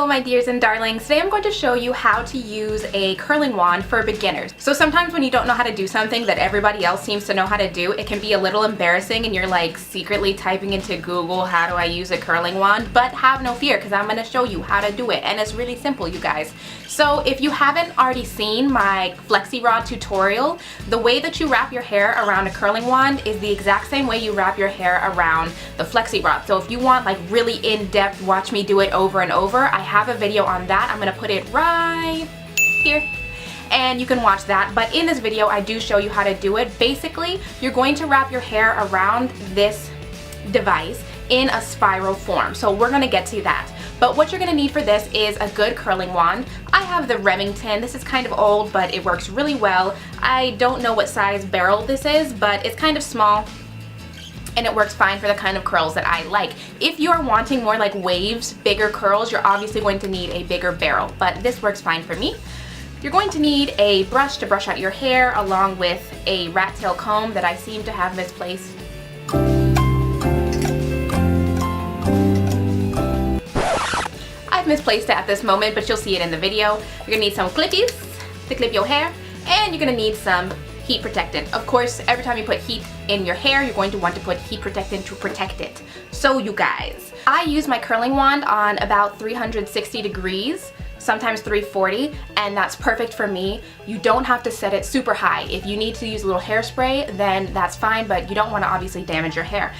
Hello my dears and darlings, today I'm going to show you how to use a curling wand for beginners. So sometimes when you don't know how to do something that everybody else seems to know how to do, it can be a little embarrassing and you're like secretly typing into Google, how do I use a curling wand? But have no fear because I'm going to show you how to do it, and it's really simple, you guys. So if you haven't already seen my flexi rod tutorial, the way that you wrap your hair around a curling wand is the exact same way you wrap your hair around the flexi rod. So if you want like really in-depth, watch me do it over and over, I have a video on that. I'm gonna put it right here and you can watch that. But in this video I do show you how to do it. Basically, you're going to wrap your hair around this device in a spiral form. So we're gonna get to that. But what you're gonna need for this is a good curling wand. I have the Remington. This is kind of old, but it works really well. I don't know what size barrel this is, but it's kind of small and it works fine for the kind of curls that I like. If you're wanting more like waves, bigger curls, you're obviously going to need a bigger barrel, but this works fine for me. You're going to need a brush to brush out your hair along with a rat tail comb that I seem to have misplaced. I've misplaced it at this moment, but you'll see it in the video. You're gonna need some clippies to clip your hair, and you're gonna need some heat protectant. Of course, every time you put heat in your hair, you're going to want to put heat protectant to protect it. So you guys, I use my curling wand on about 360 degrees, sometimes 340, and that's perfect for me. You don't have to set it super high. If you need to use a little hairspray, then that's fine, but you don't want to obviously damage your hair.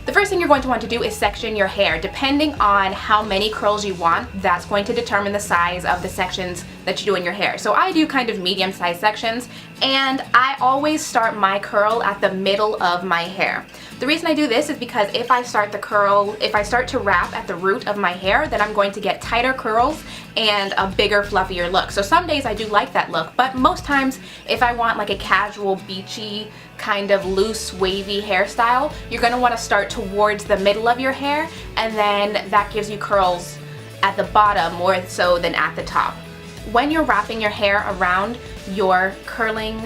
The first thing you're going to want to do is section your hair. Depending on how many curls you want, that's going to determine the size of the sections that you do in your hair. So I do kind of medium-sized sections, and I always start my curl at the middle of my hair. The reason I do this is because if I start to wrap at the root of my hair, then I'm going to get tighter curls and a bigger, fluffier look. So some days I do like that look, but most times if I want like a casual, beachy, kind of loose, wavy hairstyle, you're gonna wanna start towards the middle of your hair, and then that gives you curls at the bottom more so than at the top. When you're wrapping your hair around your curling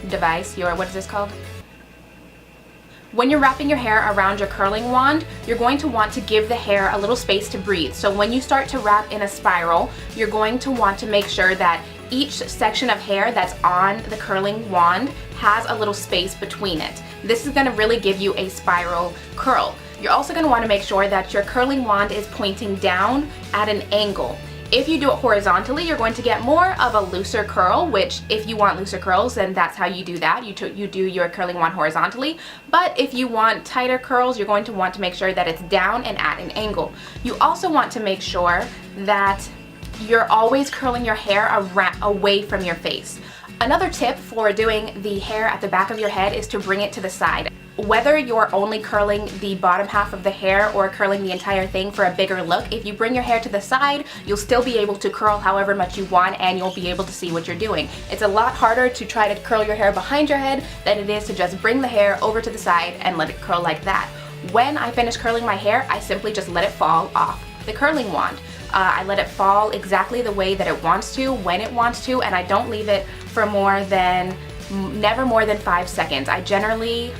device, what is this called? When you're wrapping your hair around your curling wand, you're going to want to give the hair a little space to breathe. So when you start to wrap in a spiral, you're going to want to make sure that each section of hair that's on the curling wand has a little space between it. This is going to really give you a spiral curl. You're also going to want to make sure that your curling wand is pointing down at an angle. If you do it horizontally, you're going to get more of a looser curl, which if you want looser curls, then that's how you do that. You do your curling wand horizontally. But if you want tighter curls, you're going to want to make sure that it's down and at an angle. You also want to make sure that you're always curling your hair away from your face. Another tip for doing the hair at the back of your head is to bring it to the side. Whether you're only curling the bottom half of the hair or curling the entire thing for a bigger look, if you bring your hair to the side, you'll still be able to curl however much you want and you'll be able to see what you're doing. It's a lot harder to try to curl your hair behind your head than it is to just bring the hair over to the side and let it curl like that. When I finish curling my hair, I simply just let it fall off the curling wand. I let it fall exactly the way that it wants to, when it wants to, and I don't leave it for never more than 5 seconds. I generally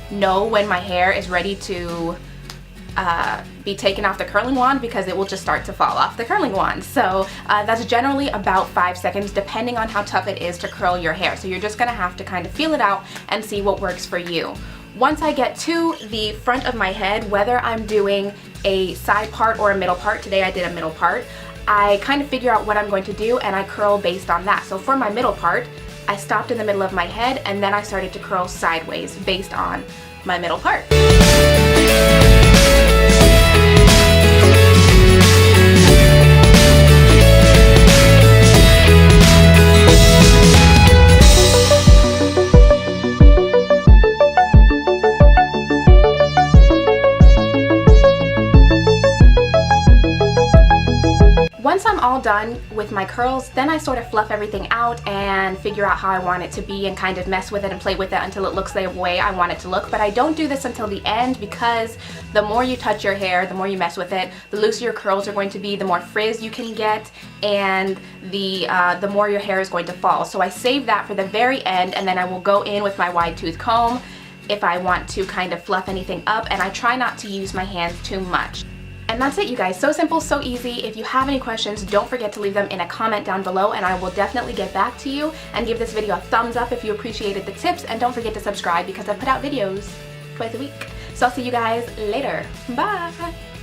know when my hair is ready to be taken off the curling wand because it will just start to fall off the curling wand. So that's generally about 5 seconds depending on how tough it is to curl your hair. So you're just gonna have to kind of feel it out and see what works for you. Once I get to the front of my head, whether I'm doing a side part or a middle part, today I did a middle part, I kind of figure out what I'm going to do and I curl based on that. So for my middle part, I stopped in the middle of my head and then I started to curl sideways based on my middle part. Once I'm all done with my curls, then I sort of fluff everything out and figure out how I want it to be and kind of mess with it and play with it until it looks the way I want it to look. But I don't do this until the end because the more you touch your hair, the more you mess with it, the looser your curls are going to be, the more frizz you can get, and the more your hair is going to fall. So I save that for the very end, and then I will go in with my wide tooth comb if I want to kind of fluff anything up, and I try not to use my hands too much. And And that's it, you guys. So simple, so easy. If you have any questions, don't forget to leave them in a comment down below and I will definitely get back to you. And give this video a thumbs up if you appreciated the tips, and don't forget to subscribe because I put out videos twice a week. So I'll see you guys later. Bye!